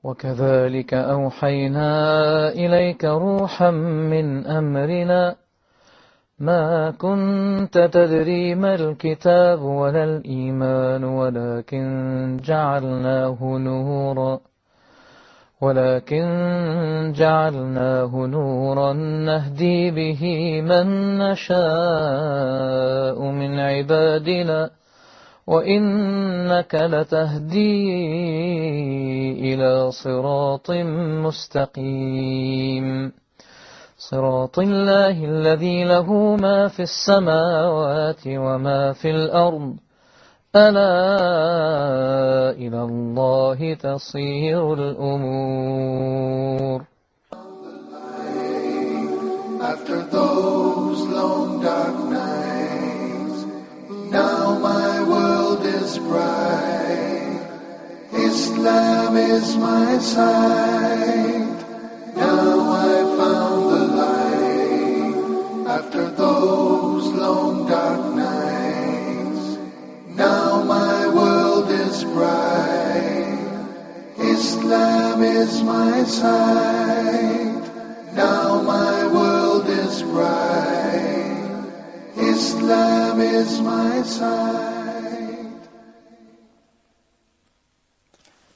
وكذلك أوحينا إليك روحا من أمرنا ما كنت تدري ما الكتاب ولا الإيمان ولكن جعلناه نورا نهدي به من نشاء من عبادنا وإنك لتهدي إلى صراط مستقيم صراط الله الذي له ما في السماوات وما في الأرض ألا إلى الله تصير الأمور. After those long dark nights, now my world is bright. Islam is my sight. Now I found the light. After those long dark nights, now my world is bright. Islam is my sight. Now my world is bright. Islam is my sight.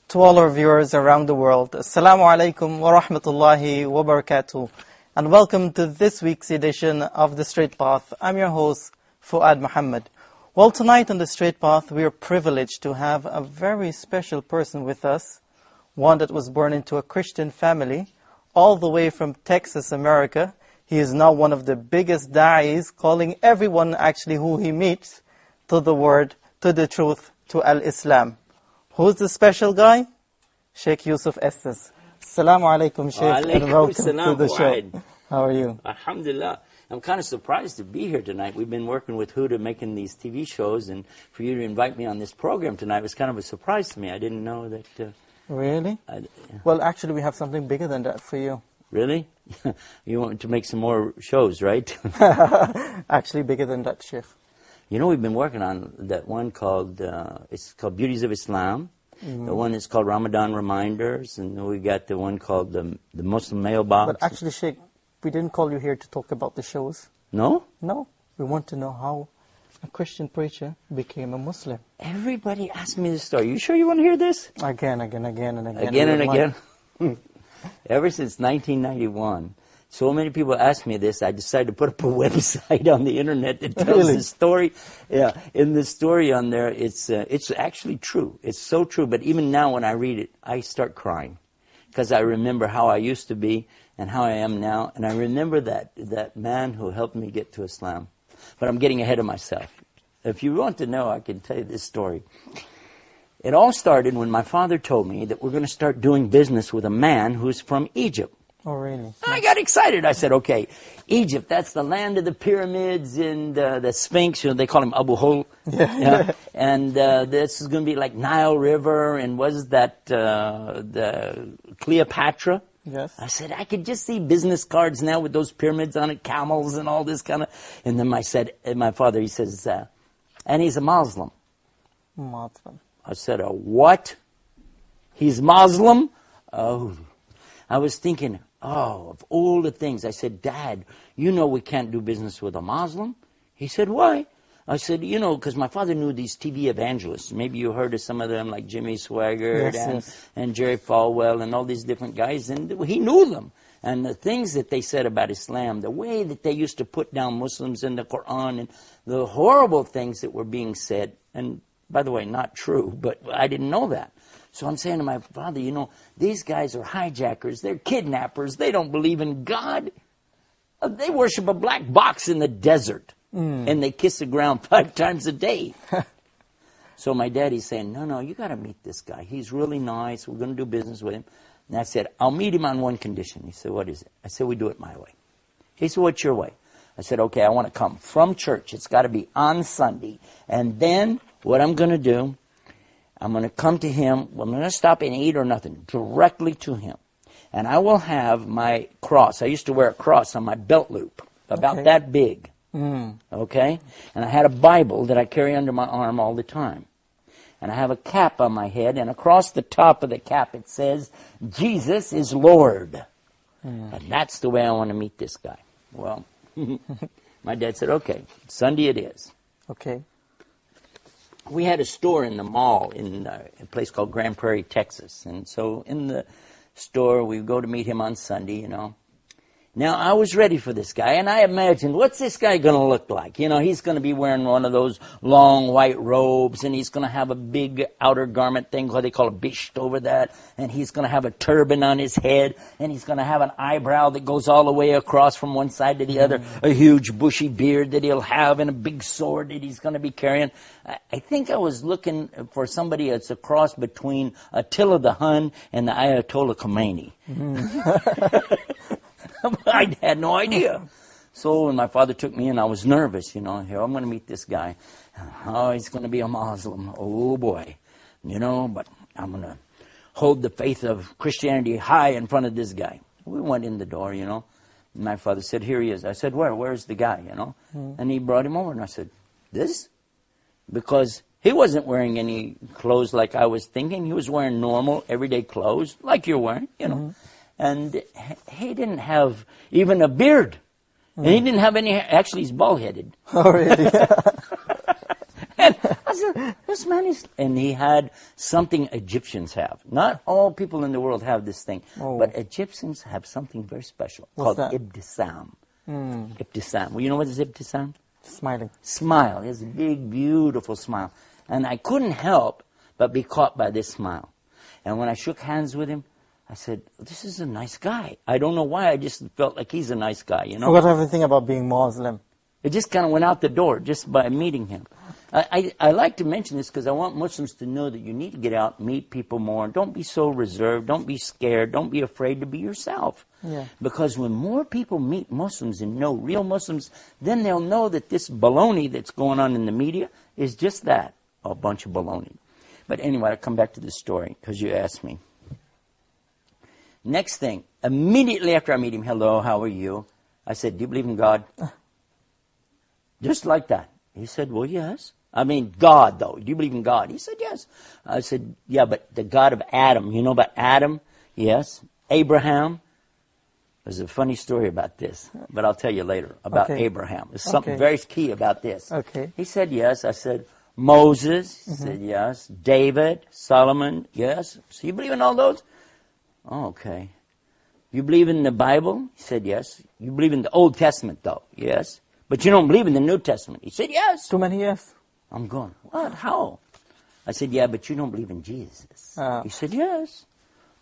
To all our viewers around the world, Assalamu alaikum wa rahmatullahi wa barakatuh, and welcome to this week's edition of The Straight Path. I'm your host, Fuad Muhammad. Well, tonight on The Straight Path, we are privileged to have a very special person with us, one that was born into a Christian family, all the way from Texas, America. He is now one of the biggest da'is, calling everyone actually who he meets to the word, to the truth, to Al-Islam. Who's the special guy? Sheikh Yusuf Astes. Assalamu alaikum, Sheikh, and welcome to the show. How are you? Alhamdulillah. I'm kind of surprised to be here tonight. We've been working with Huda making these TV shows, and for you to invite me on this program tonight was kind of a surprise to me. I didn't know that... Really? Well, actually, we have something bigger than that for you. Really? You want to make some more shows, right? Actually, bigger than that, Sheikh. You know, we've been working on that one called, it's called Beauties of Islam. Mm-hmm. The one is called Ramadan Reminders, and then we got the one called the Muslim Mailbox. But actually, Sheikh, we didn't call you here to talk about the shows. No? No. We want to know how a Christian preacher became a Muslim. Everybody asks me this story. You sure you want to hear this? Again and again. Again and again. Ever since 1991, so many people ask me this, I decided to put up a website on the internet that tells the story. Yeah, in the story on there, it's actually true. It's so true. But even now when I read it, I start crying. Because I remember how I used to be and how I am now. And I remember that man who helped me get to Islam. But I'm getting ahead of myself. If you want to know, I can tell you this story. It all started when my father told me that we're going to start doing business with a man who's from Egypt. Oh, really? I got excited. I said, okay, Egypt, that's the land of the pyramids and the Sphinx. You know, they call him Abu Hol. Yeah. And this is going to be like Nile River, and was that the Cleopatra? Yes. I said, I could just see business cards now with those pyramids on it, camels and all this kind of... And then my father, he says, and he's a Muslim. Muslim. I said, a what? He's Muslim? Oh. I was thinking, of all the things. I said, Dad, you know we can't do business with a Muslim? He said, why? I said, because my father knew these TV evangelists. Maybe you heard of some of them, like Jimmy Swaggart and Jerry Falwell and all these different guys. And he knew them. And the things that they said about Islam, the way that they used to put down Muslims in the Quran, and the horrible things that were being said. And by the way, not true, but I didn't know that. So I'm saying to my father, these guys are hijackers. They're kidnappers. They don't believe in God. They worship a black box in the desert. And they kiss the ground 5 times a day. So my daddy's saying, no, you got to meet this guy. He's really nice. We're going to do business with him. And I said, I'll meet him on one condition. He said, what is it? I said, we do it my way. He said, what's your way? I said, okay, I want to come from church. It's got to be on Sunday. And then what I'm going to do, I'm going to come to him. I'm going to stop and eat or nothing, directly to him. And I will have my cross. I used to wear a cross on my belt loop, about that big. Okay? And I had a Bible that I carry under my arm all the time. and I have a cap on my head, and across the top of the cap it says, Jesus is Lord. And that's the way I want to meet this guy. Well, my dad said, okay, Sunday it is. Okay. We had a store in the mall in a place called Grand Prairie, Texas. And so in the store, we go to meet him on Sunday, you know. Now, I was ready for this guy, and I imagined, what's this guy going to look like? You know, he's going to be wearing one of those long white robes, and he's going to have a big outer garment thing, what they call a bisht over that, and he's going to have a turban on his head, and he's going to have an eyebrow that goes all the way across from one side to the other, a huge bushy beard that he'll have, and a big sword that he's going to be carrying. I think I was looking for somebody that's a cross between Attila the Hun and the Ayatollah Khomeini. I had no idea. So when my father took me in, I was nervous, you know. Here, I'm going to meet this guy. Oh, he's going to be a Muslim. Oh, boy. You know, but I'm going to hold the faith of Christianity high in front of this guy. We went in the door, you know. And my father said, here he is. I said, where's the guy, you know? And he brought him over, and I said, this? Because he wasn't wearing any clothes like I was thinking. He was wearing normal, everyday clothes, like you're wearing, you know. And he didn't have even a beard. And he didn't have any hair. Actually, he's bald-headed. Oh, really? And I said, this man is... And he had something Egyptians have. Not all people in the world have this thing. But Egyptians have something very special called ibtisam. Ibtisam. Well, you know what is ibtisam? Smiling. Smile. He has a big, beautiful smile. And I couldn't help but be caught by this smile. And when I shook hands with him, I said, this is a nice guy. I don't know why, I just felt like he's a nice guy, you know. What everything about being Muslim? It just kind of went out the door just by meeting him. I like to mention this because I want Muslims to know that you need to get out, meet people more. Don't be so reserved. Don't be scared. Don't be afraid to be yourself. Yeah. Because when more people meet Muslims and know real Muslims, then they'll know that this baloney that's going on in the media is just that, a bunch of baloney. But anyway, I'll come back to the story because you asked me. Next thing, immediately after I meet him, hello, how are you? I said, do you believe in God? Just like that. He said, well, yes. I mean, God, though. Do you believe in God? He said, yes. I said, yeah, but the God of Adam. You know about Adam? Yes. Abraham. There's a funny story about this, but I'll tell you later about Abraham. There's something very key about this. Okay. He said, yes. I said, Moses. He said, yes. David, Solomon, yes. So you believe in all those? Oh, okay. You believe in the Bible? He said, yes. You believe in the Old Testament, though? Yes. But you don't believe in the New Testament? He said, yes. Too many yes. I'm going, what? How? I said, yeah, but you don't believe in Jesus. He said, yes.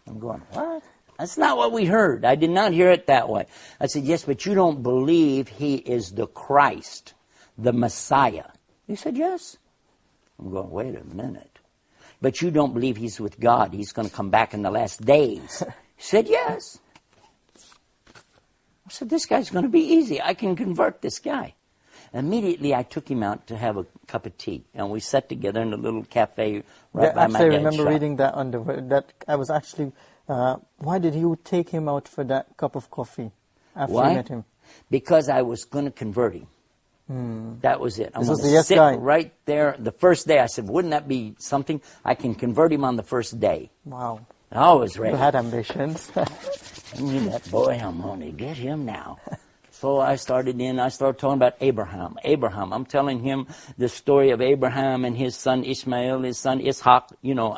I'm going, what? That's not what we heard. I did not hear it that way. I said, yes, but you don't believe he is the Christ, the Messiah. He said, yes. I'm going, wait a minute. But you don't believe he's with God. He's going to come back in the last days. He said, yes. I said, this guy's going to be easy. I can convert this guy. Immediately, I took him out to have a cup of tea. And we sat together in a little cafe right by my dad's shop. I remember reading that on that I was actually, why did you take him out for that cup of coffee after you met him? Because I was going to convert him. That was it. I'm going to sit right there. The first day, I said, wouldn't that be something? I can convert him on the first day. Wow. I was ready. You had ambitions. That boy, I'm going to get him now. So I started talking about Abraham. I'm telling him the story of Abraham and his son Ishmael, his son Ishaq, you know,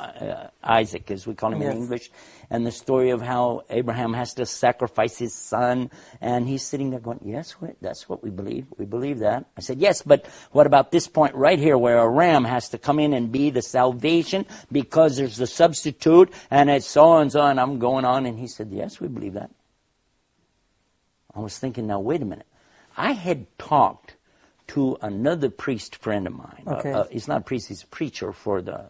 Isaac, as we call him in English, and the story of how Abraham has to sacrifice his son. And he's sitting there going, yes, that's what we believe. We believe that. I said, yes, but what about this point right here where a ram has to come in and be the salvation because there's a substitute and it's so and so, and I'm going on. And he said, yes, we believe that. I was thinking, now, wait a minute. I had talked to another priest friend of mine. Okay. He's not a priest, he's a preacher for the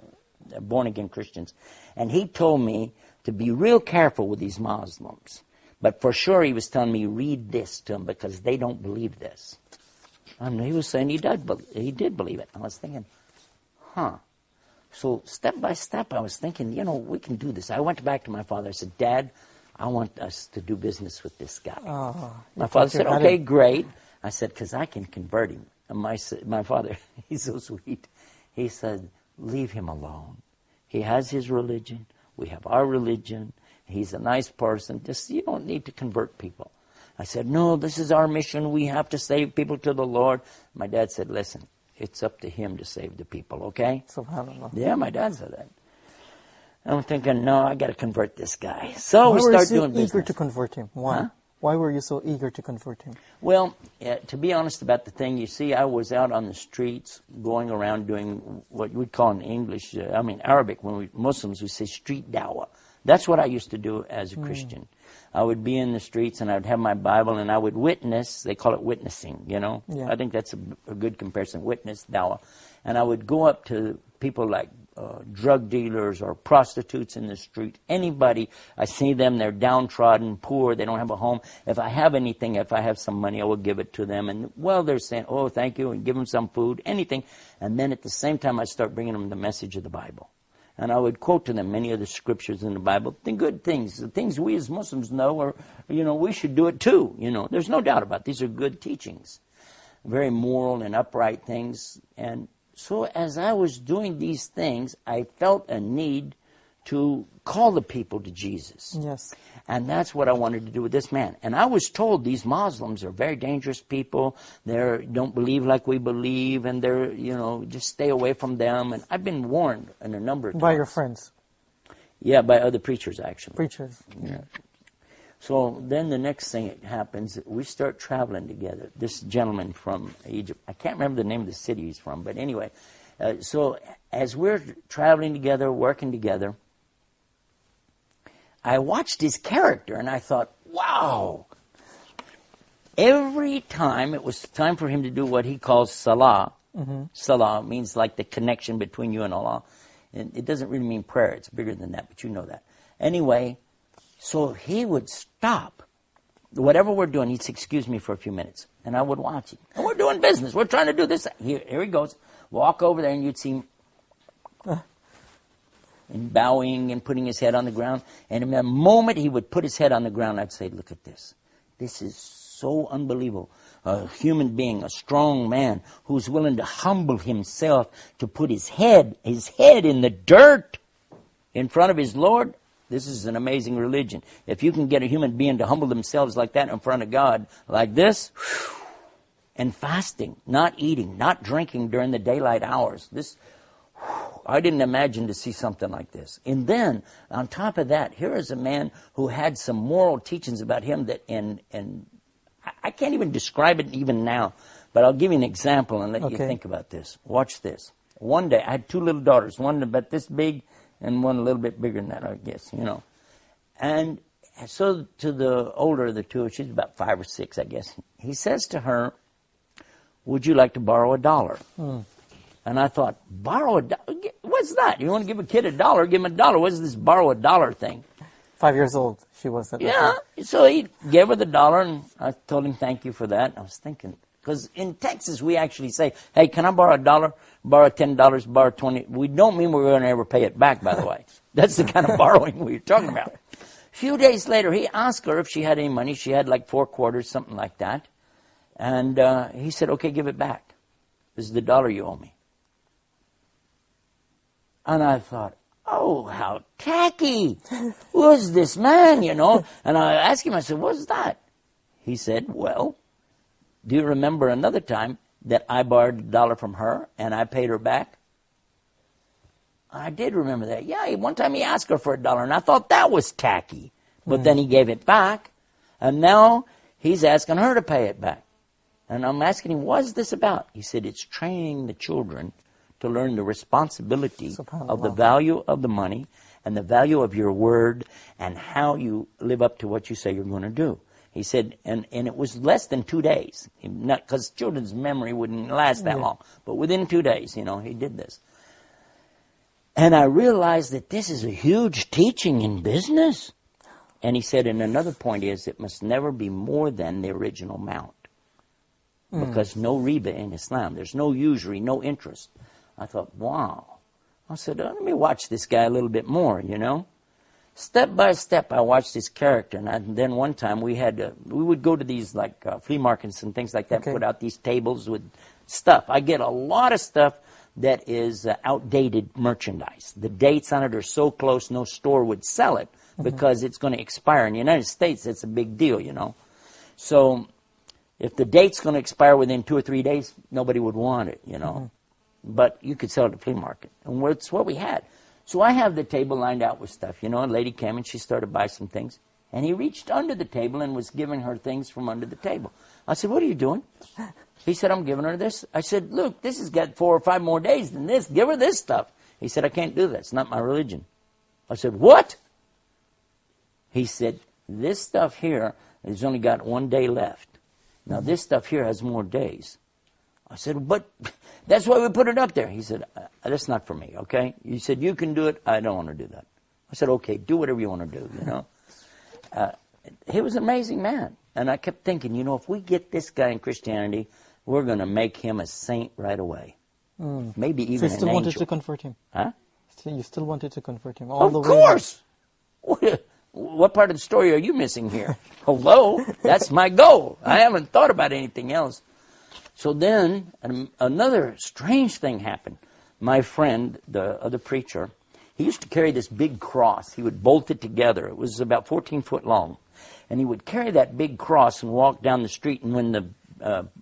born-again Christians. And he told me to be real careful with these Muslims. But for sure he was telling me, read this to them because they don't believe this. And he was saying he did believe it. I was thinking, So step by step I was thinking, you know, we can do this. I went back to my father. I said, Dad, I want us to do business with this guy. My father said, okay, great. I said, because I can convert him. And my father, he's so sweet. He said, leave him alone. He has his religion. We have our religion. He's a nice person. Just, you don't need to convert people. I said, no, this is our mission. We have to save people to the Lord. My dad said, listen, it's up to him to save the people, okay? SubhanAllah. Yeah, my dad said that. I'm thinking, no, I got to convert this guy. So we start doing business. Why were you so eager to convert him? Why? Huh? Why were you so eager to convert him? Well, to be honest about the thing, you see, I was out on the streets going around doing what we'd call in English, Arabic, when we Muslims, we say street dawah. That's what I used to do as a Christian. I would be in the streets and I would have my Bible and I would witness. They call it witnessing, you know. Yeah. I think that's a good comparison, witness, dawah. And I would go up to people like drug dealers or prostitutes in the street, anybody. I see them, they're downtrodden, poor, they don't have a home. If I have anything, if I have some money, I will give it to them. And, well, they're saying, oh, thank you, and give them some food, anything. And then at the same time, I start bringing them the message of the Bible. And I would quote to them many of the scriptures in the Bible, the good things, the things we as Muslims know, or, we should do it too. There's no doubt about it. These are good teachings, very moral and upright things. And so as I was doing these things, I felt a need to call the people to Jesus. Yes. And that's what I wanted to do with this man. And I was told these Muslims are very dangerous people. They don't believe like we believe, and they're, just stay away from them. And I've been warned in a number of times. By your friends? Yeah, by other preachers, actually. Preachers. Yeah. So then the next thing that happens, we start traveling together. This gentleman from Egypt, I can't remember the name of the city he's from, but anyway. So as we're traveling together, working together, I watched his character and I thought, wow. Every time it was time for him to do what he calls salah. Mm-hmm. Salah means like the connection between you and Allah. And it doesn't really mean prayer. It's bigger than that, but you know that. Anyway, so he would stop. Whatever we're doing, he'd say, excuse me for a few minutes. And I would watch him. And we're doing business. We're trying to do this. Here he goes. Walk over there and you'd see him and bowing and putting his head on the ground. And in the moment he would put his head on the ground, I'd say, look at this. This is so unbelievable. A human being, a strong man, who's willing to humble himself to put his head in the dirt in front of his Lord. This is an amazing religion. If you can get a human being to humble themselves like that in front of God, like this, and fasting, not eating, not drinking during the daylight hours, I didn't imagine to see something like this. And then, on top of that, here is a man who had some moral teachings about him that, and I can't even describe it even now, but I'll give you an example and let you think about this. Watch this. One day, I had two little daughters, one about this big and one a little bit bigger than that, I guess, And so to the older of the two, she's about 5 or 6, I guess, he says to her, would you like to borrow $1? And I thought, borrow $1? What's that? You want to give a kid $1? Give him $1. What's this borrow $1 thing? 5 years old, she was at that Yeah, time. So he gave her the $1, and I told him thank you for that. I was thinking, because in Texas we actually say, hey, can I borrow $1? Borrow $10, borrow 20. We don't mean we're going to ever pay it back, by the way. That's the kind of borrowing we're talking about. A few days later, he asked her if she had any money. She had like 4 quarters, something like that. And he said, okay, give it back. This is the $1 you owe me. And I thought, oh, how tacky. Who's this man, And I asked him, I said, what's that? He said, well, do you remember another time that I borrowed $1 from her and I paid her back? I did remember that. Yeah, one time he asked her for $1 and I thought that was tacky. But then he gave it back and now he's asking her to pay it back. And I'm asking him, what's this about? He said, it's training the children to learn the responsibility of the value of the money and the value of your word and how you live up to what you say you're going to do. He said, and it was less than 2 days, not because children's memory wouldn't last that long, but within 2 days, he did this. And I realized that this is a huge teaching in business. And he said, and another point is, it must never be more than the original amount. Because no riba in Islam, there's no usury, no interest. I thought, wow. I said, let me watch this guy a little bit more, Step by step, I watched his character. And then one time we would go to these like flea markets and things like that, put out these tables with stuff. I get a lot of stuff that is outdated merchandise. The dates on it are so close, no store would sell it because it's going to expire. In the United States, it's a big deal, you know. So if the date's going to expire within 2 or 3 days, nobody would want it, you know. But you could sell it at the flea market. And it's what we had. So I have the table lined out with stuff. You know, a lady came and she started to buy some things. And he reached under the table and was giving her things from under the table. I said, what are you doing? He said, I'm giving her this. I said, look, this has got 4 or 5 more days than this. Give her this stuff. He said, I can't do that. It's not my religion. I said, what? He said, this stuff here has only got 1 day left. Now, this stuff here has more days. I said, but that's why we put it up there. He said, that's not for me, okay? He said, you can do it. I don't want to do that. I said, okay, do whatever you want to do, you know. He was an amazing man. And I kept thinking, you know, if we get this guy in Christianity, we're going to make him a saint right away. Maybe even an angel. So you still wanted to convert him? Huh? You still wanted to convert him? Of course! What part of the story are you missing here? Hello? That's my goal. I haven't thought about anything else. So then, another strange thing happened. My friend, the other preacher, he used to carry this big cross. He would bolt it together. It was about 14 foot long. And he would carry that big cross and walk down the street. And when the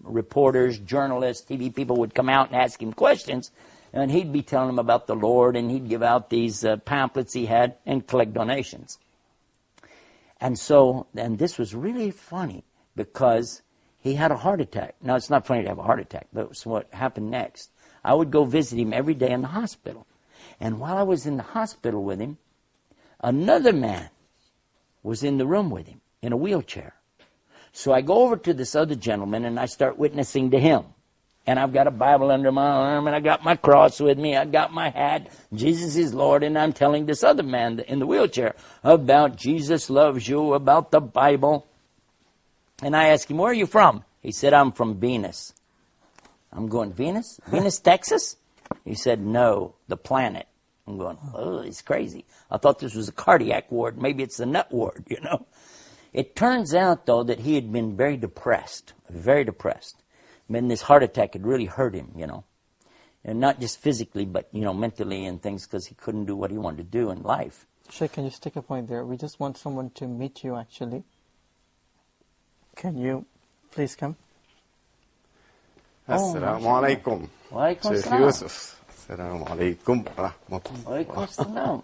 reporters, journalists, TV people would come out and ask him questions, and he'd be telling them about the Lord, and he'd give out these pamphlets he had and collect donations. And so, and this was really funny because he had a heart attack. Now, it's not funny to have a heart attack, but it was what happened next. I would go visit him every day in the hospital. And while I was in the hospital with him, another man was in the room with him in a wheelchair. So I go over to this other gentleman and I start witnessing to him. And I've got a Bible under my arm and I got my cross with me. I got my hat. Jesus is Lord. And I'm telling this other man in the wheelchair about Jesus loves you, about the Bible. And I asked him, where are you from? He said, I'm from Venus. I'm going, Venus? Venus, Texas? He said, no, the planet. I'm going, oh, he's crazy. I thought this was a cardiac ward. Maybe it's a nut ward, you know. It turns out, though, that he had been very depressed. And this heart attack had really hurt him, you know. And not just physically, but, you know, mentally and things because he couldn't do what he wanted to do in life. Sheikh, can you stick a point there? We just want someone to meet you, actually. Can you please come? Assalamu alaikum. Wa alaikum Sheikh assalam. Yusuf. Assalamu alaikum wa rahmatullah. Wa alaikum assalam.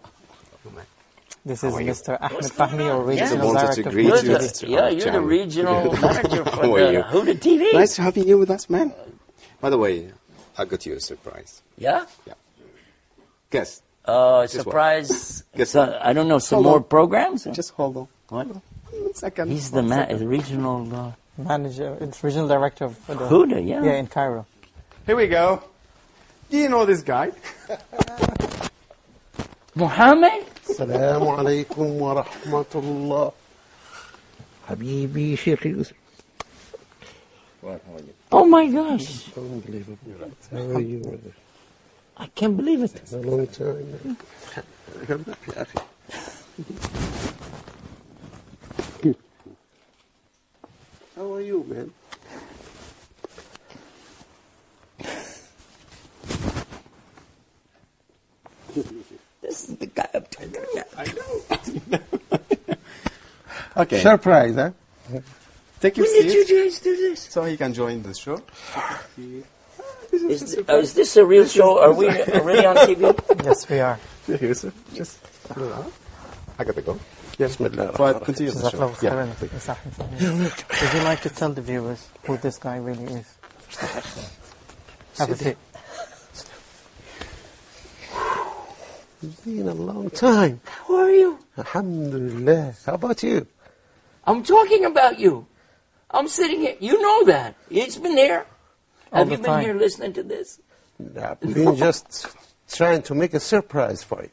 This is Mr. Ahmed Fahmi, our regional wanted to director. greet you. You're the regional manager for How are you? Huda TV. Nice having you with us, man. By the way, I got you a surprise. Yeah? Yeah. Guess. Surprise. Guess I don't know, some Hold more on. programs? Just hold on. What? 1 second. He's the regional Manager, it's regional director of the Huda, yeah. Yeah, in Cairo. Here we go. Do you know this guy? Muhammad? السلام عليكم ورحمة الله حبيبي شيخ يوسف. Oh my gosh. Unbelievable. How are you, brother? I can't believe it. It's a long time. يا أخي. How are you, man? This is the guy I'm talking about. I know. Okay. Surprise, huh? Take your When did seat you guys do this? so he can join the show. Is this a real show? Are we really on TV? Yes, we are. Sheikh Yusuf, just I got to go. بسم الله الرحمن But الرحيم. continue the Jazakallah show. khairan. Mr. Ahmed Fahmi. Would you like to tell the viewers who this guy really is? Have a seat. It's been a long time. How are you? Alhamdulillah. How about you? I'm talking about you. I'm sitting here. You know that. It's been here. All Have the you been time. here listening to this? I've been just trying to make a surprise for you.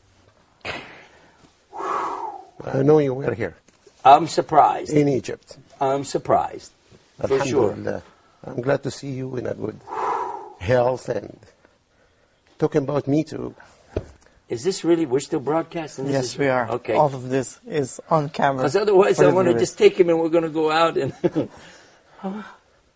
I know you were here I'm surprised. in Egypt. I'm surprised. For sure. Alhamdulillah. I'm glad to see you in a good health and talking about me too. Is this really, we're still broadcasting? This Yes, is- we are. Okay. All of this is on camera. Because otherwise for I the want to viewers. just take him and we're going to go out and...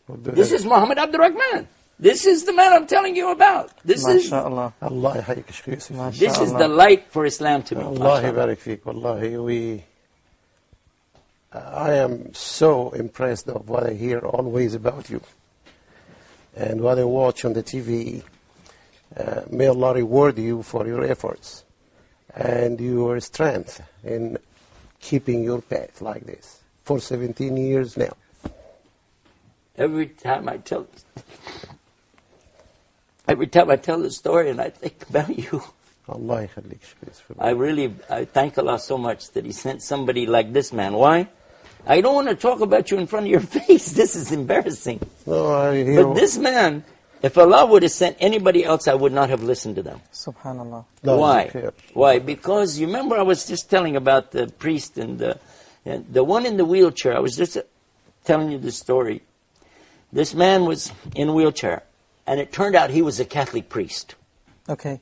This is Muhammad Abdul Rahman. This is the man I'm telling you about. This is MashaAllah. Allah يحييك Sheikh Yusuf. this is the light for Islam to me. Allah يبارك فيك. Wallahi, I am so impressed of what I hear always about you and what I watch on the TV. May Allah reward you for your efforts and your strength in keeping your path like this for 17 years now. Every time I tell the story and I think about you, Allah يخليك Sheikh Yusuf. I thank Allah so much that He sent somebody like this man. Why? I don't want to talk about you in front of your face. This is embarrassing. No, I hear. But this man, if Allah would have sent anybody else, I would not have listened to them. Subhanallah. Why? Why? Because you remember I was just telling about the priest and the one in the wheelchair. I was just telling you the story. This man was in a wheelchair, and it turned out he was a Catholic priest. Okay.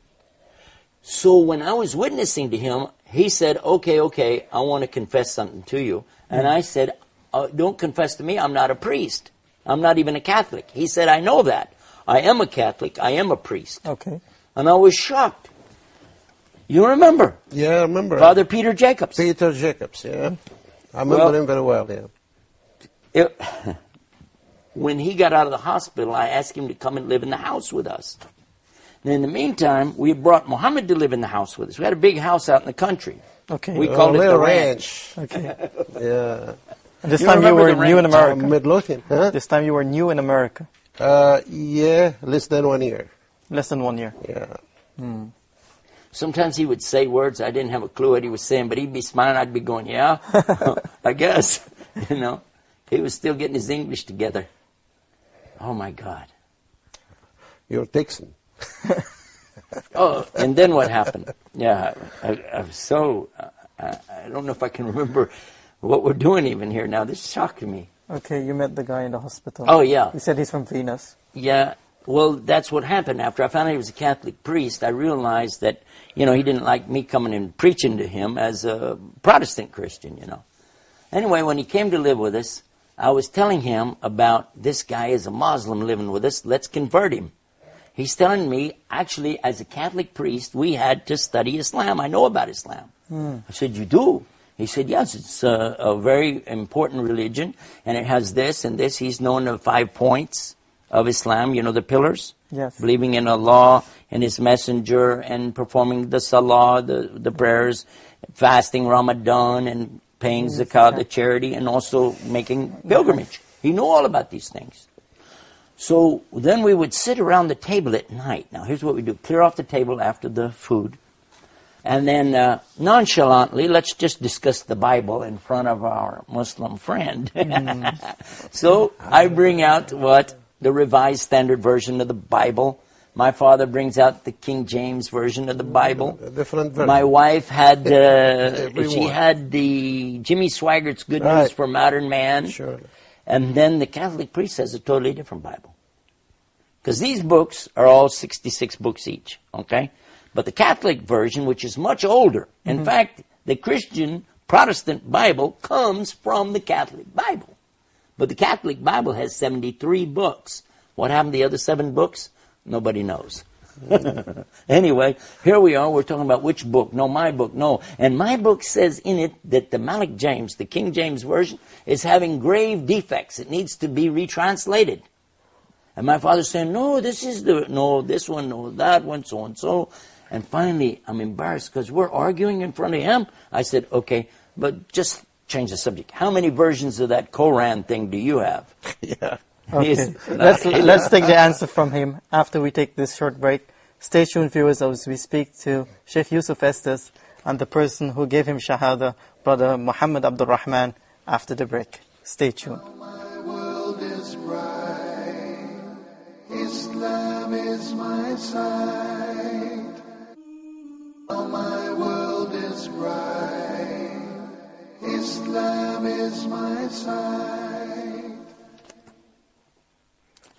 So when I was witnessing to him, he said, okay, I want to confess something to you. And I said, don't confess to me, I'm not a priest. I'm not even a Catholic. He said, I know that. I am a Catholic, I am a priest. Okay. And I was shocked. You remember? Yeah, I remember. Father Peter Jacobs. Peter Jacobs, yeah. I remember him very well, yeah. When he got out of the hospital, I asked him to come and live in the house with us. And in the meantime, we brought Muhammad to live in the house with us. We had a big house out in the country. Okay. We called it the ranch. Okay. Yeah. And this You time you remember were the new in ranch? America. Midlothian, huh? This time you were new in America. Yeah, less than 1 year. Less than 1 year. Yeah. Sometimes he would say words, I didn't have a clue what he was saying, but he'd be smiling, I'd be going, yeah, I guess. You know, he was still getting his English together. Oh my God. You're Texan. Oh, and then what happened? Yeah, I was so, I don't know if I can remember what we're doing even here now. This is shocking me. Okay, you met the guy in the hospital. Oh, yeah. He said he's from Venus. Yeah, well, that's what happened. After I found out he was a Catholic priest, I realized that, you know, he didn't like me coming and preaching to him as a Protestant Christian, you know. Anyway, when he came to live with us, I was telling him about this guy is a Muslim living with us. Let's convert him. He's telling me, actually, as a Catholic priest, we had to study Islam. I know about Islam. I said, you do? He said, yes, it's a very important religion, and it has this and this. He's known the 5 points of Islam, you know, the pillars. Yes. Believing in Allah and His Messenger and performing the salah, the prayers, fasting Ramadan and paying zakah, the charity, and also making pilgrimage. He knew all about these things. So then we would sit around the table at night. Now here's what we do. Clear off the table after the food. And then nonchalantly, let's just discuss the Bible in front of our Muslim friend. So I bring out the Revised Standard Version of the Bible. My father brings out the King James Version of the Bible. A different version. My wife had, she had the Jimmy Swaggart's Good News for Modern Man. Sure. And then the Catholic priest has a totally different Bible. Because these books are all 66 books each, okay? But the Catholic version, which is much older, in fact, the Christian Protestant Bible comes from the Catholic Bible. But the Catholic Bible has 73 books. What happened to the other 7 books? Nobody knows. Anyway, here we are. We're talking about which book. No, my book. No. And my book says in it that the Malik James, the King James Version, is having grave defects. It needs to be retranslated. And my father's saying, no, this one, no, that one, so and so. And finally, I'm embarrassed because we're arguing in front of him. I said, okay, but just change the subject. How many versions of that Koran thing do you have? Yeah. Okay. Let's take the answer from him after we take this short break. Stay tuned, viewers, as we speak to Sheikh Yusuf Astas and the person who gave him Shahada, Brother Muhammad Abdul Rahman, after the break. Stay tuned. My world is bright. Islam is my sight. Oh, my world is bright. Islam is my sight.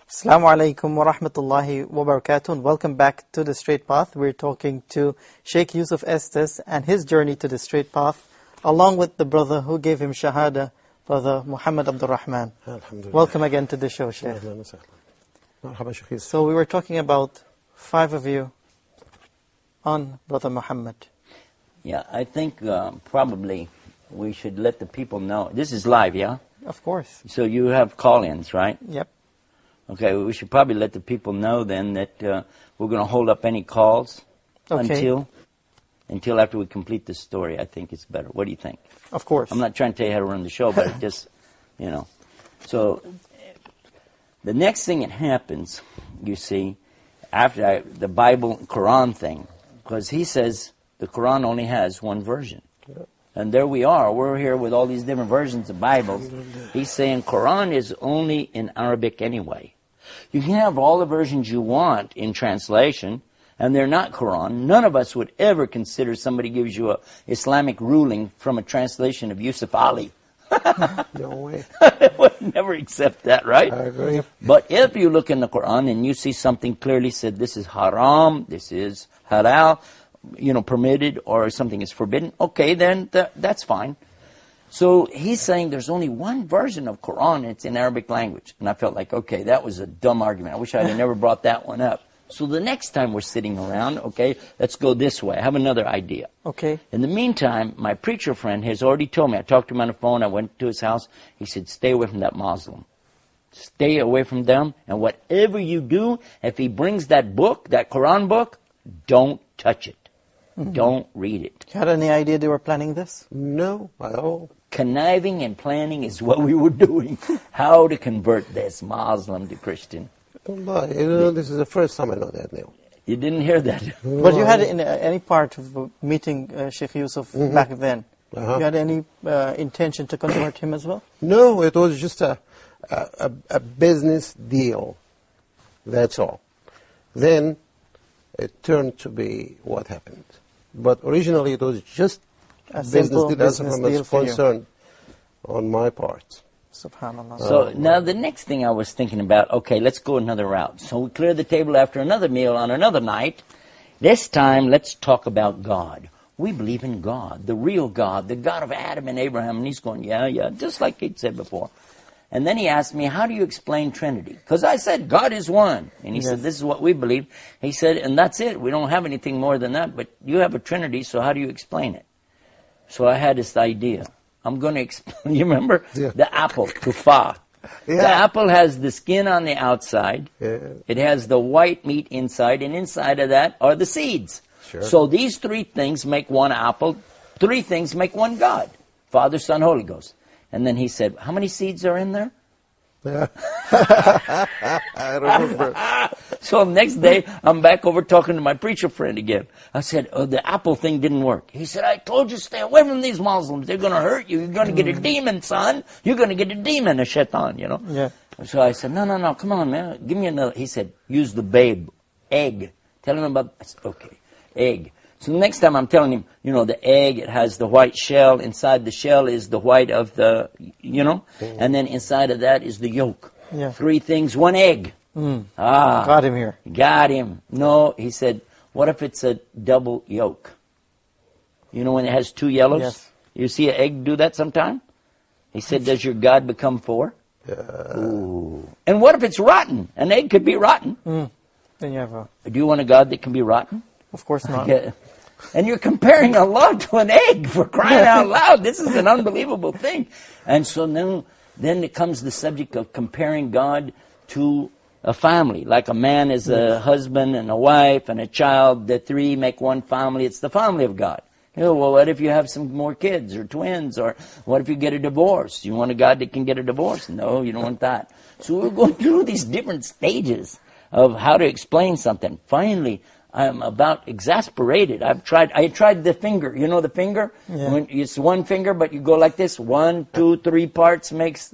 Assalamu alaikum wa rahmatullahi wa barakatuh, and welcome back to The Straight Path. We're talking to Sheikh Yusuf Astas and his journey to the straight path, along with the brother who gave him Shahada, Brother Muhammad Abdul Rahman. Welcome again to the show, Sheikh. مرحبا شيخ يوسف. So we were talking about 5 of you on Brother Muhammad. Yeah, I think probably we should let the people know. This is live, yeah? Of course. So you have call-ins, right? Yep. Okay, we should probably let the people know then that we're going to hold up any calls Okay. until after we complete this story. I think it's better. What do you think? Of course. I'm not trying to tell you how to run the show, but it just, you know. So the next thing that happens, you see, after the Bible, Quran thing, because he says the Quran only has one version. And there we are. We're here with all these different versions of Bibles. He's saying Quran is only in Arabic anyway. You can have all the versions you want in translation, and they're not Quran. None of us would ever consider somebody gives you a Islamic ruling from a translation of Yusuf Ali. No way. would never accept that, right? I agree. But if you look in the Quran and you see something clearly said, this is haram, this is halal, permitted, or something is forbidden, okay, then that's fine. So he's saying there's only one version of Quran, it's in Arabic language. And I felt like, okay, that was a dumb argument. I wish I had never brought that one up. So the next time we're sitting around, okay, let's go this way. I have another idea. Okay. In the meantime, my preacher friend has already told me, I talked to him on the phone, I went to his house, he said, stay away from that Muslim. Stay away from them, and whatever you do, if he brings that book, that Quran book, don't touch it. Mm-hmm. Don't read it. You had any idea they were planning this? No, at all. Conniving and planning is what we were doing. How to convert this Muslim to Christian. Allah, this is the first time I know that now. You didn't hear that? But you had in any part of meeting Sheikh Yusuf back then, you had any intention to convert him as well? No, it was just a business deal. That's all. Then it turned to be what happened. But originally it was just A business simple deal as business far deal as for you. concerned on my part. Subhanallah. So now the next thing I was thinking about, okay, let's go another route. So we clear the table after another meal on another night. This time, let's talk about God. We believe in God, the real God, the God of Adam and Abraham. And he's going, yeah, just like he'd said before. And then he asked me, how do you explain Trinity? Because I said, God is one. And he said, this is what we believe. He said, and that's it. We don't have anything more than that. But you have a Trinity, so how do you explain it? So I had this idea. I'm going to explain. You remember the apple, tufa. Yeah. The apple has the skin on the outside. Yeah. It has the white meat inside, and inside of that are the seeds. Sure. So these 3 things make one apple. 3 things make one God. Father, Son, Holy Ghost. And then he said, how many seeds are in there? I remember. So next day, I'm back over talking to my preacher friend again. I said, the apple thing didn't work. He said, I told you stay away from these Muslims. They're going to hurt you. You're going to get a demon, son. You're going to get a demon, a shaitan, Yeah. So I said, no, come on, man. Give me another. He said, use the babe, egg. Tell him about, I said, okay, egg. So the next time I'm telling him, the egg, it has the white shell. Inside the shell is the white of the, and then inside of that is the yolk. Yeah. 3 things, 1 egg. Got him here. Got him. No, he said, what if it's a double yolk? When it has 2 yellows? Yes. You see an egg do that sometime? He said, does your God become 4? Ooh. And what if it's rotten? An egg could be rotten. Then you have a... Do you want a God that can be rotten? Of course not. Yeah. And you're comparing Allah to an egg, for crying out loud. This is an unbelievable thing. And so then it comes the subject of comparing God to a family. Like a man is a husband and a wife and a child. The 3 make one family. It's the family of God. Well, what if you have some more kids or twins? Or what if you get a divorce? You want a God that can get a divorce? No, you don't want that. So we're going through these different stages of how to explain something. Finally, I'm about exasperated. I tried the finger. You know the finger? Yeah. When it's 1 finger, but you go like this. 1, 2, 3 parts makes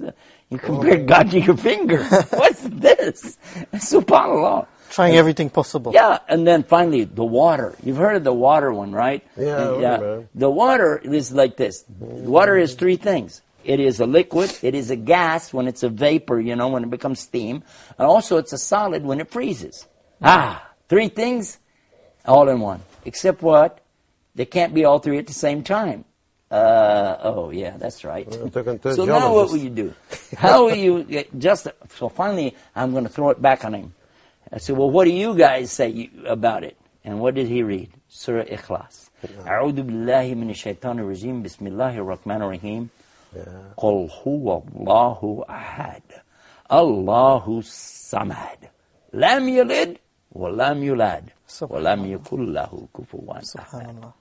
you compare God to your finger. What's this? SubhanAllah. Trying everything possible. Yeah, and then finally, the water. You've heard of the water one, right? Yeah. The water is like this. Water is 3 things. It is a liquid, it is a gas when it's a vapor, when it becomes steam, and also it's a solid when it freezes. 3 things, all in one. Except what? They can't be all 3 at the same time. Oh, yeah, that's right. to So now what will you do? How will you so finally I'm going to throw it back on him. I said, well, what do you guys say about it? And what did he read? Surah Ikhlas. أعوذ بالله من الشيطان الرجيم بسم الله الرحمن الرحيم قل هو الله أحد الله الصمد لم يلد ولم يولد ولم يكن له كفوا أحد.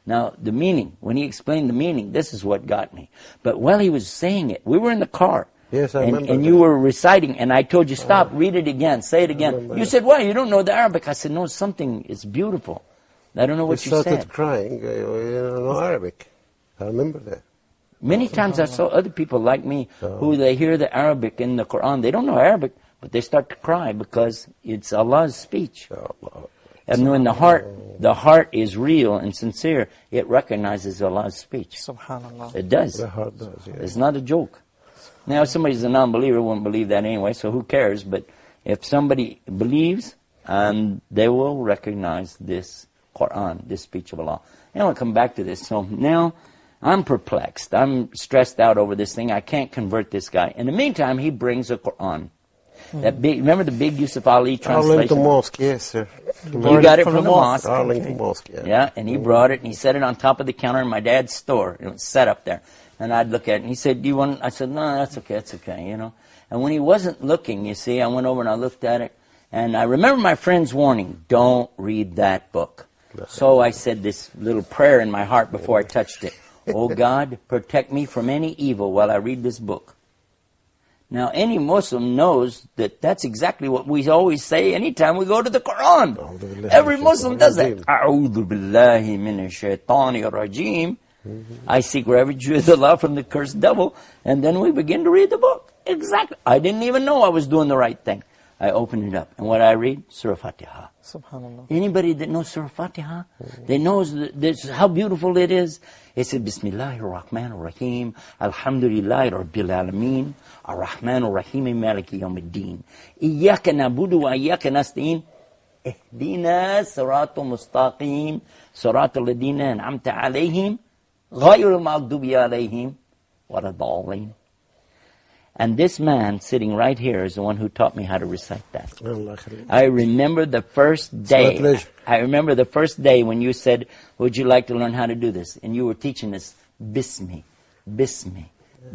Now, the meaning, when he explained the meaning, this is what got me. But while he was saying it, we were in the car. Yes, I remember. And you were reciting, and I told you, stop, read it again, say it again. You said, why? You don't know the Arabic. I said, no, it's beautiful. I don't know what you said. He started crying, no Arabic. I remember that. Many times I saw other people like me who they hear the Arabic in the Quran. They don't know Arabic, but they start to cry because it's Allah's speech. And when the heart is real and sincere, it recognizes Allah's speech. Subhanallah. It does. The heart does, yeah. It's not a joke. Now, if somebody's a non-believer, won't believe that anyway, so who cares? But if somebody believes, they will recognize this Quran, this speech of Allah. And I'll come back to this. So now, I'm perplexed. I'm stressed out over this thing. I can't convert this guy. In the meantime, he brings a Quran. That big, remember the big Yusuf Ali translation? Arlington Mosque, yes, sir. You got it from the mosque. Arlington Mosque, yeah. Yeah, and he brought it, and he set it on top of the counter in my dad's store. It was set up there. And I'd look at it, and he said, do you want, I said, no, that's okay, you know. And when he wasn't looking, you see, I went over and I looked at it, and I remember my friend's warning, don't read that book. So I said this little prayer in my heart before I touched it. Oh God, protect me from any evil while I read this book. Now, any Muslim knows that that's exactly what we always say anytime we go to the Quran. Every Muslim does that. A'udhu billahi minash shaitani rajim. I seek refuge with Allah from the cursed devil. And then we begin to read the book. Exactly. I didn't even know I was doing the right thing. I opened it up. And what I read? Surah Fatiha. Subhanallah. Anybody that knows Surah Fatiha, they knows this, how beautiful it is. It said, Bismillahir Rahmanir Rahim, Alhamdulillahi Rabbil Alameen, Ar-Rahmanir Rahim, Maliki Yawmiddin. Iyaka nabudu wa iyaka nasta'in. Ihdina siratal mustaqim, siratal ladina an'amta alayhim, ghayril maghdubi alayhim, waladallin. And this man sitting right here is the one who taught me how to recite that. I remember the first day. I remember the first day when you said, would you like to learn how to do this? And you were teaching us Bismi, Bismi,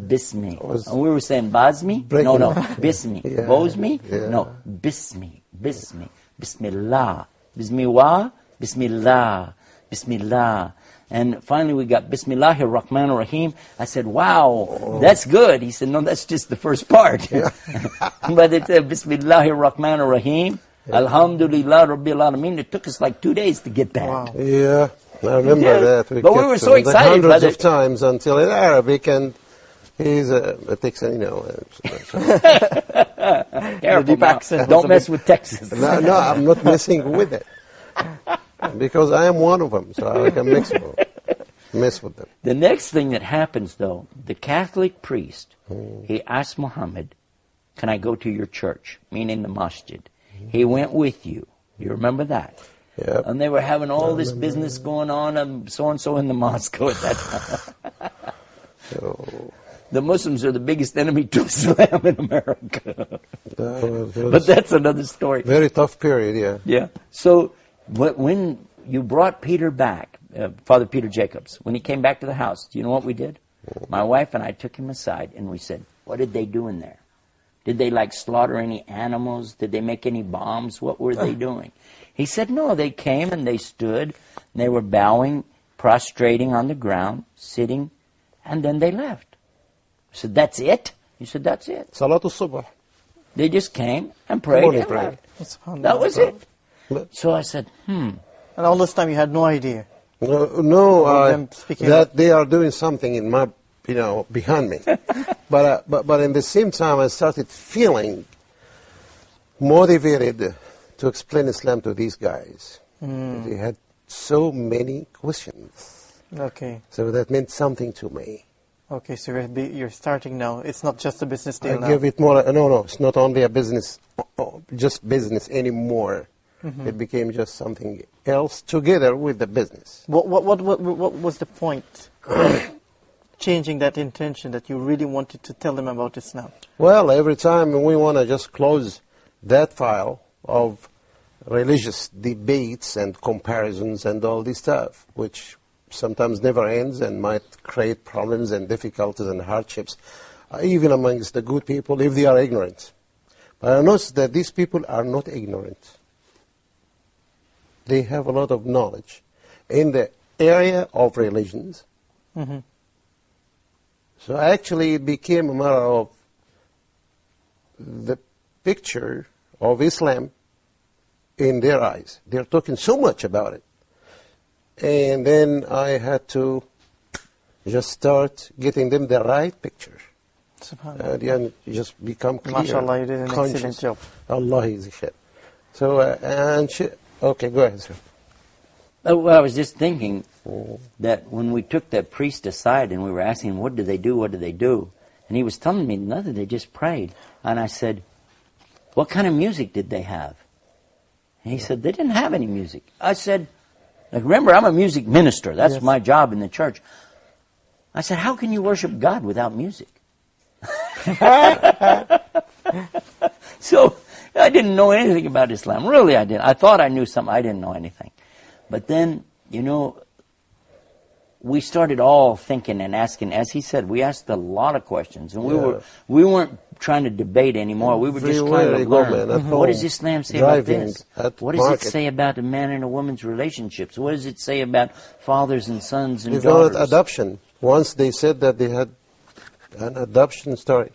Bismi. And we were saying Basmi? No, Bismi. Bosmi? No, Bismi, Bismi, Bismillah. Bismillah, Bismillah, Bismillah. And finally we got Bismillahir Rahmanir Rahim. I said, wow, that's good. He said, no, that's just the first part. But it said Bismillahir Rahmanir Rahim. Alhamdulillah Rabbil Alameen. It took us like 2 days to get that. Wow. Yeah, I remember that. But we were so excited by hundreds of times until in Arabic, and he's a Texan, you know. Careful now. Don't mess with Texas. No, I'm not messing with it. Because I am one of them, so I can mess with them. The next thing that happens, though, the Catholic priest, he asked Muhammad, can I go to your church? Meaning the masjid. He went with you. You remember that? Yep. And they were having all this business going on, and so-and-so in the mosque at that time. The Muslims are the biggest enemy to Islam in America. But that's another story. Very tough period, yeah. Yeah. So when you brought Peter back, Father Peter Jacobs, when he came back to the house, do you know what we did? My wife and I took him aside and we said, what did they do in there? Did they slaughter any animals? Did they make any bombs? What were they doing? He said, no, they came and they stood, and they were bowing, prostrating on the ground, sitting, and then they left. I said, that's it? He said, that's it. Salatul Subh. They just came and prayed and left. That was it. So I said, And all this time you had no idea? No, that they are doing something in my, behind me. but in the same time I started feeling motivated to explain Islam to these guys. They had so many questions. Okay. So that meant something to me. Okay, so you're starting now. It's not just a business deal now. I give it more, no, it's not only a business, just business anymore. It became just something else together with the business. What was the point? Changing that intention that you really wanted to tell them about Islam? Well, every time we want to just close that file of religious debates and comparisons and all this stuff, which sometimes never ends and might create problems and difficulties and hardships, even amongst the good people if they are ignorant. But I notice that these people are not ignorant. They have a lot of knowledge in the area of religions. Mm-hmm. So actually it became a matter of the picture of Islam in their eyes. They're talking so much about it. And then I had to just start getting them the right picture. SubhanAllah. And just become clear. MashaAllah, you did an conscious. excellent job. Allah is khair. So, okay, go ahead, sir. Well, I was just thinking that when we took that priest aside and we were asking him, what do they do, what do they do? And he was telling me nothing, they just prayed. And I said, what kind of music did they have? And he said, they didn't have any music. I said, like, remember, I'm a music minister. That's my job in the church. I said, how can you worship God without music? So, I didn't know anything about Islam. Really, I didn't. I thought I knew something. I didn't know anything. But then, you know, we started all thinking and asking. As he said, we asked a lot of questions. And we weren't trying to debate anymore. We were just trying to learn. What does Islam say about this? What does it say about a man and a woman's relationships? What does it say about fathers and sons and daughters? Adoption. Once they said that they had an adoption story.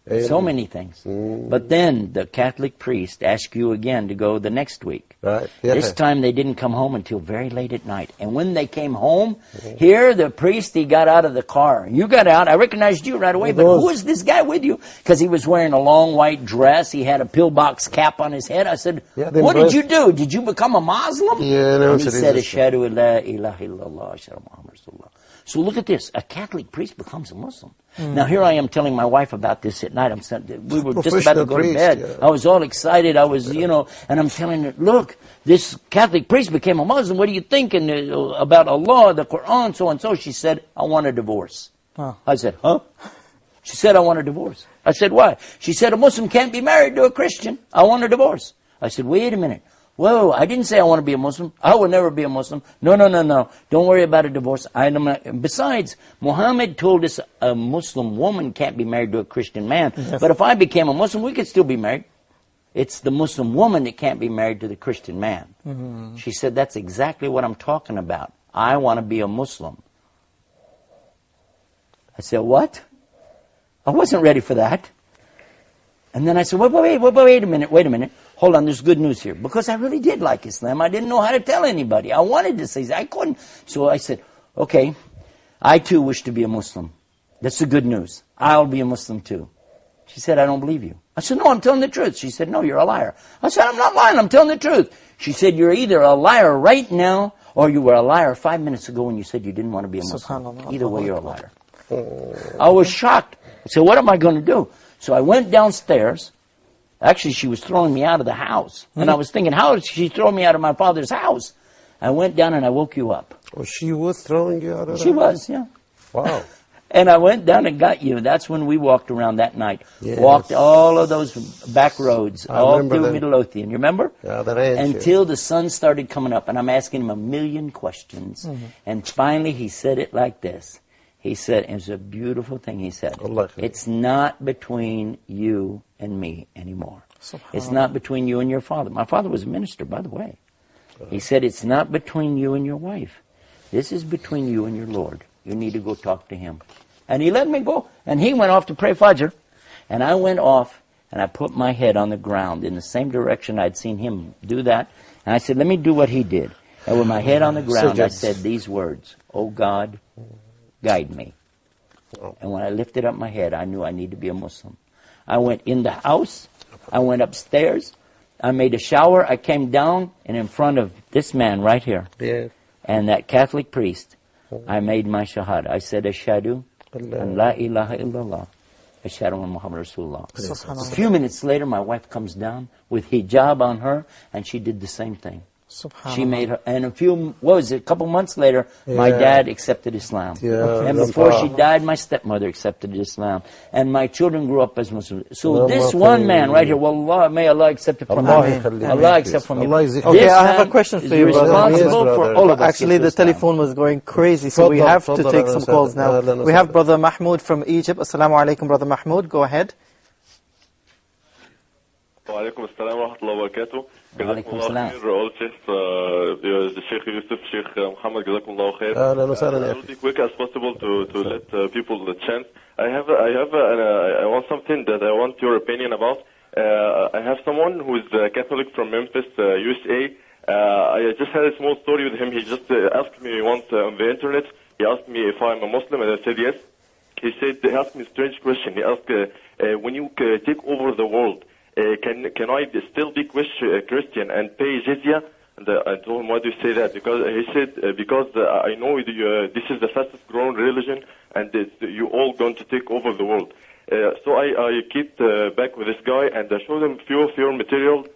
So many things. But then the Catholic priest asked you again to go the next week. Right. Yeah. This time they didn't come home until very late at night. And when they came home, here the priest, he got out of the car. You got out. I recognized you right away. But who is this guy with you? Because he was wearing a long white dress. He had a pillbox cap on his head. I said, what did you do? Did you become a Muslim? And he said, Ashhadu an la ilaha illallah, Ashhadu Muhammad Rasulullah. So look at this. A Catholic priest becomes a Muslim. Now here I am telling my wife about this at night. We were just about to go to bed. Yeah. I was all excited. I was, and I'm telling her, look, this Catholic priest became a Muslim. What are you thinking about Allah, the Quran, so and so? She said, I want a divorce. I said, huh? She said, I want a divorce. I said, why? She said, a Muslim can't be married to a Christian. I want a divorce. I said, wait a minute. Whoa, I didn't say I want to be a Muslim. I will never be a Muslim. No. Don't worry about a divorce. Besides, Muhammad told us a Muslim woman can't be married to a Christian man. Yes. But if I became a Muslim, we could still be married. It's the Muslim woman that can't be married to the Christian man. Mm-hmm. She said, that's exactly what I'm talking about. I want to be a Muslim. I said, what? I wasn't ready for that. And then I said, wait a minute. Hold on, there's good news here. Because I really did like Islam. I didn't know how to tell anybody. I wanted to say, I couldn't. So I said, okay, I too wish to be a Muslim. That's the good news. I'll be a Muslim too. She said, I don't believe you. I said, no, I'm telling the truth. She said, no, you're a liar. I said, I'm not lying, I'm telling the truth. She said, you're either a liar right now, or you were a liar 5 minutes ago when you said you didn't want to be a Muslim. Either way, you're a liar. I was shocked. I said, what am I going to do? So I went downstairs. Actually, she was throwing me out of the house. And I was thinking, how did she throw me out of my father's house? I went down and I woke you up. Oh, she was throwing you out of the house? She was, yeah. Wow. And I went down and got you. That's when we walked around that night. Yes. Walked all of those back roads, all through Midlothian. You remember? Yeah, the ranch. Until the sun started coming up. And I'm asking him a million questions. Mm-hmm. And finally he said it like this. He said, it was a beautiful thing he said. It's not between you and me anymore. It's not between you and your father. My father was a minister, by the way. He said, it's not between you and your wife. This is between you and your Lord. You need to go talk to him. And he let me go. And he went off to pray Fajr. And I went off and I put my head on the ground in the same direction I'd seen him do that. And I said, let me do what he did. And with my head on the ground, I said these words, oh God, guide me. And when I lifted up my head, I knew I needed to be a Muslim. I went in the house. I went upstairs. I made a shower. I came down, and in front of this man right here, and that Catholic priest, I made my shahada. I said, Ashhadu an la ilaha illallah, Ashhadu an Muhammad Rasulullah. A few minutes later, my wife comes down with hijab on her, and she did the same thing. She made her, and a couple months later, my Yeah. dad accepted Islam. Yeah, And before she Grandpa. died, my stepmother accepted Islam. And my children grew up as Muslims. So Allah this khayr. one man right here, wallah, may Allah accept it from Allah him. yakhallik. Allah accept from him. Allah yajzik Okay, This I have a man question is for you, brother. responsible Yes, for brother. all of us. Actually, the telephone was going crazy, so we Tfaddal, have to tfaddal, take ahlan some wa calls sahlan. now. Ahlan wa We have sahlan. Brother Mahmoud from Egypt. Assalamu alaikum, Brother Mahmoud. Go ahead. وعليكم السلام ورحمة الله وبركاته. وعليكم جزاكم الله السلام. خير. All Sheikh Yusuf, Sheikh Muhammad, جزاكم الله خير. أهلا وسهلا يا I'll أخي. be quick as possible to let people the chance. I want something that I want your opinion about. I have someone who is Catholic from Memphis, USA. I just had a small story with him. He just asked me once on the internet. He asked me if I'm a Muslim, and I said yes. He asked me a strange question. He asked, when you take over the world, can I still be Christian and pay jizya? And I told him, why do you say that? Because he said, because I know this is the fastest growing religion, and you're all going to take over the world. So I keep back with this guy, and I showed him few of your material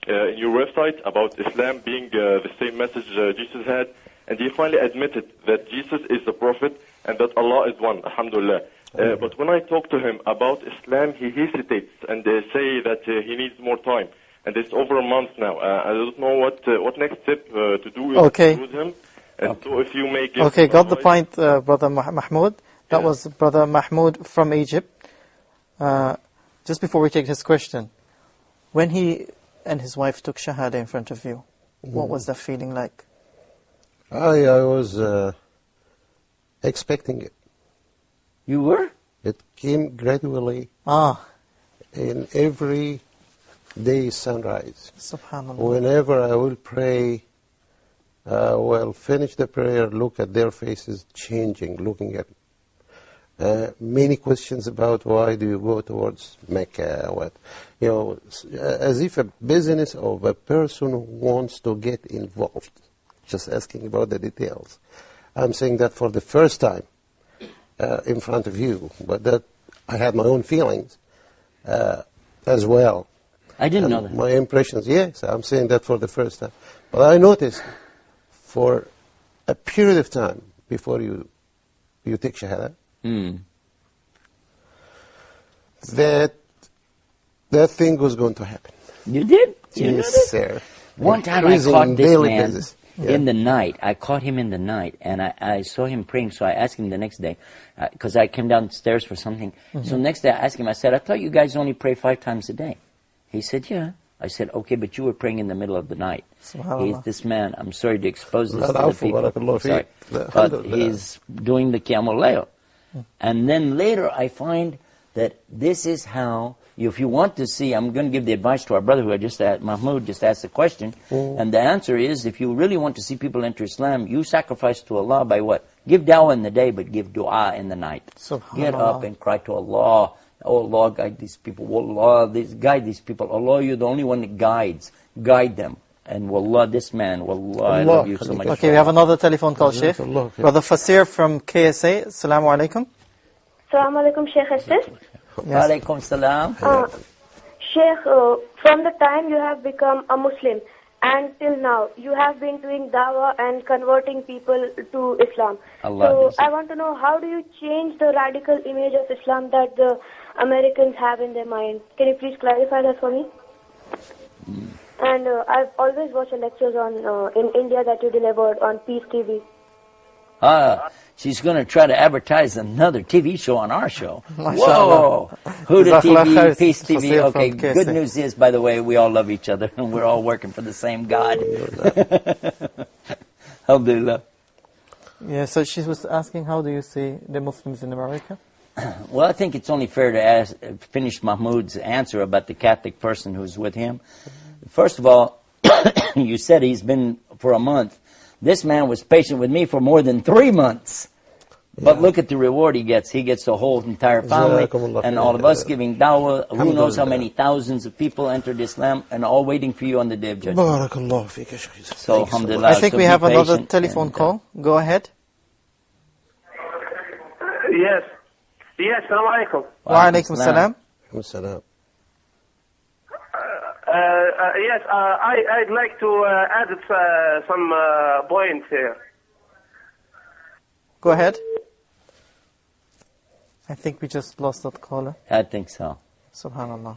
in your website about Islam being the same message Jesus had, and he finally admitted that Jesus is the prophet and that Allah is one, alhamdulillah. But when I talk to him about Islam, he hesitates and say that he needs more time. And it's over a month now. I don't know what next step to do with him. And so if you may give Okay, got the advice. point, Brother Mahmoud. That was Brother Mahmoud from Egypt. Just before we take his question, when he and his wife took Shahada in front of you, what was that feeling like? I was expecting it. You were? It came gradually in every day sunrise. Subhanallah. Whenever I will pray, will finish the prayer, look at their faces changing, looking at many questions about why do you go towards Mecca, as if a business of a person who wants to get involved, just asking about the details. I'm saying that for the first time in front of you, but that I had my own feelings as well. I didn't know that. My impressions, yes, I'm saying that for the first time. But I noticed for a period of time before you take Shahada, that thing was going to happen. You did? Yes, sir. One time I Increasing caught this daily man basis. in the night. I caught him in the night, and I saw him praying, so I asked him the next day, because I came downstairs for something. So next day I asked him, I said, I thought you guys only pray 5 times a day. He said, yeah. I said, okay, but you were praying in the middle of the night. He's this man, I'm sorry to expose this to the people. Sorry. But he's doing the Qiyamul Layl. And then later I find that this is how, if you want to see, I'm going to give the advice to our brother who I just asked, Mahmoud just asked the question, and the answer is, if you really want to see people enter Islam, you sacrifice to Allah by what? Give dawah in the day, but give dua in the night. Get up and cry to Allah. Oh Allah, guide these people. Allah, guide these people. Allah, you're the only one that guides. Guide them. And wallah, this man, wallah, I love you so much. Okay, we have another telephone call, Sheikh. Brother Fasir from KSA. Assalamu alaikum. Assalamu alaikum, Sheikh Astes. Wa alaikum salam. Sheikh, from the time you have become a Muslim and till now, you have been doing dawah and converting people to Islam. So I want to know, how do you change the radical image of Islam that the Americans have in their mind? Can you please clarify that for me? And I've always watched the lectures in India that you delivered on Peace TV. She's going to try to advertise another TV show on our show. Whoa! Huda TV, Peace TV. Okay, good news is, by the way, we all love each other and we're all working for the same God. Alhamdulillah. Yeah, so she was asking, how do you see the Muslims in America? Well, I think it's only fair to finish Mahmoud's answer about the Catholic person who's with him. First of all, you said he's been for a month. This man was patient with me for more than 3 months. But look at the reward he gets. He gets the whole entire family and all of us giving dawah. Who knows how many thousands of people entered Islam and all waiting for you on the Day of Judgment. So, alhamdulillah. I think we have another telephone call. Go ahead. Yes. Assalamu alaikum. Wa alaikum salam. Yes, I'd like to add some points here. Go ahead. I think we just lost that caller. I think so. Subhanallah.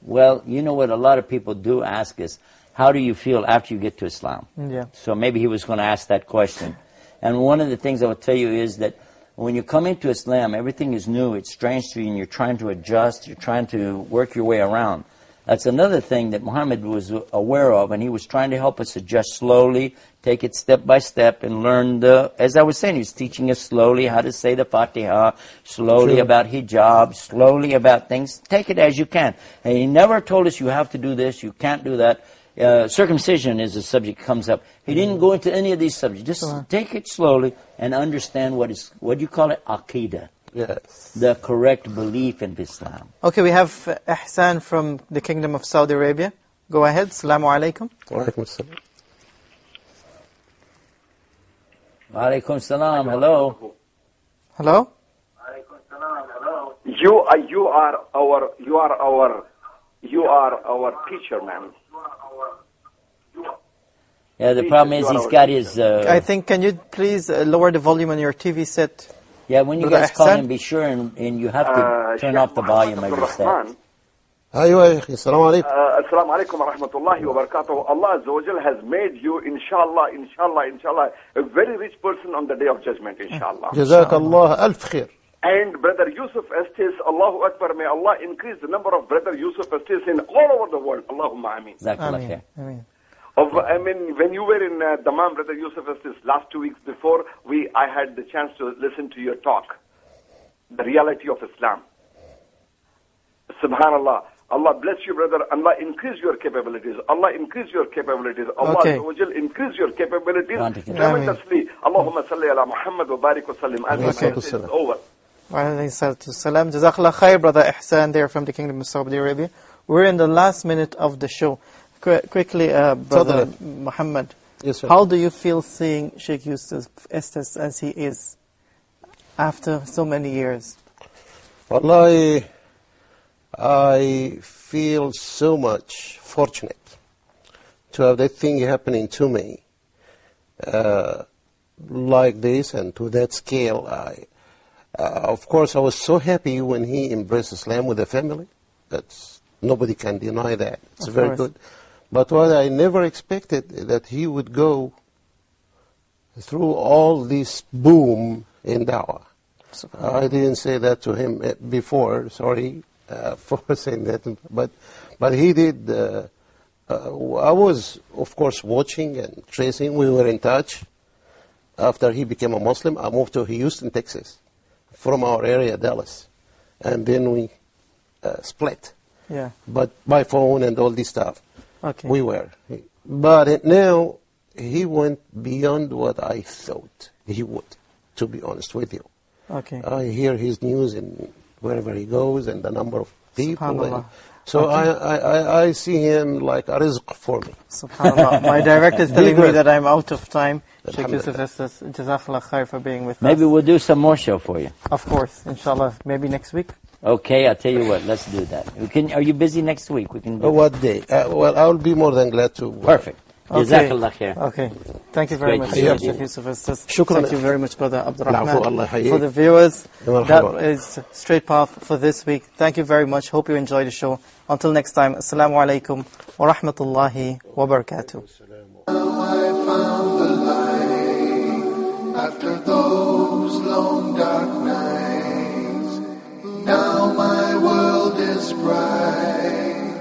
Well, you know what a lot of people do ask is, how do you feel after you get to Islam? Yeah. So maybe he was going to ask that question. And one of the things I will tell you is that when you come into Islam, everything is new, it's strange to you, and you're trying to adjust, you're trying to work your way around. That's another thing that Muhammad was aware of, and he was trying to help us adjust slowly, take it step by step, and learn as I was saying, he was teaching us slowly how to say the Fatiha, slowly about hijab, slowly about things. Take it as you can. And he never told us you have to do this, you can't do that. Circumcision is a subject that comes up. He didn't go into any of these subjects. Just take it slowly and understand what do you call it? Aqidah. Yes. The correct belief in Islam. Okay, we have Ihsan from the Kingdom of Saudi Arabia. Go ahead. Assalamu alaikum. Wa alaikum assalam. Wa alaikum salam. Hello. Hello? You are our teacher, man. Yeah, the problem is he's got his... I think, can you please lower the volume on your TV set? Yeah, when you guys call in, be sure and you have to turn off the volume of your set. أيوة يا أخي السلام عليكم. السلام عليكم ورحمة الله وبركاته. Allah Azza wa Jal has made you, inshallah, a very rich person on the day of judgment, inshallah. جزاك الله ألف خير. And brother Yusuf Estes, Allahu Akbar, may Allah increase the number of brother Yusuf Estes in all over the world. Allahumma ameen. Ameen. Ameen. I mean, when you were in Dammam, brother Yusuf Estes, last 2 weeks before, I had the chance to listen to your talk, the reality of Islam. Subhanallah. Allah bless you, brother. Allah increase your capabilities. Allah increase your capabilities. Allah Azza increase your capabilities tremendously. Allahumma salli ala Muhammad wa barik wa sallim. It's over. Wa alayhi salatu salam. Jazakallah khair, brother Ihsan there from the Kingdom of Saudi Arabia. We're in the last minute of the show. Quickly, brother Muhammad, yes, sir. How do you feel seeing Sheikh Yusuf Estes as he is after so many years? Wallahi, I feel so much fortunate to have that thing happening to me like this and to that scale. Of course, I was so happy when he embraced Islam with the family. Nobody can deny that. It's very good. But what I never expected that he would go through all this boom in da'wah. I didn't say that to him before, sorry for saying that, but he did. I was, of course, watching and tracing. We were in touch. After he became a Muslim, I moved to Houston, Texas, from our area, Dallas. And then we split. Yeah. But by phone and all this stuff. Okay. We were. But now he went beyond what I thought he would, to be honest with you. Okay. I hear his news in wherever he goes and the number of people. SubhanAllah. So I see him like a rizq for me. SubhanAllah. My director is telling me that I'm out of time. Sheikh Yusuf Estes, Jazakallah khair for being with us. Maybe we'll do some more show for you. Of course, inshallah. Maybe next week. Okay, I'll tell you what, let's do that. Are you busy next week? We can do What day? Well, I'll be more than glad to. Perfect. Jazakallah khair. Okay. Thank you very much, Great Sheikh Yusuf Estes. Shukran. Thank you very much, Brother Abdurrahman. Allah For the viewers, that is Straight Path for this week. Thank you very much. Hope you enjoyed the show. Until next time, Assalamu alaikum wa rahmatullahi wa barakatuh. After those long dark nights, now my world is bright.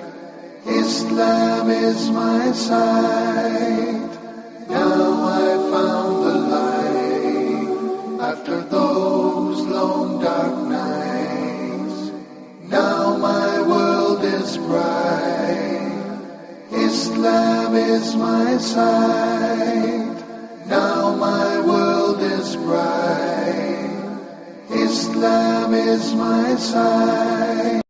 Islam is my sight. Now I found the light. After those long dark nights, now my world is bright. Islam is my sight. Now my world is bright. Islam is my sight.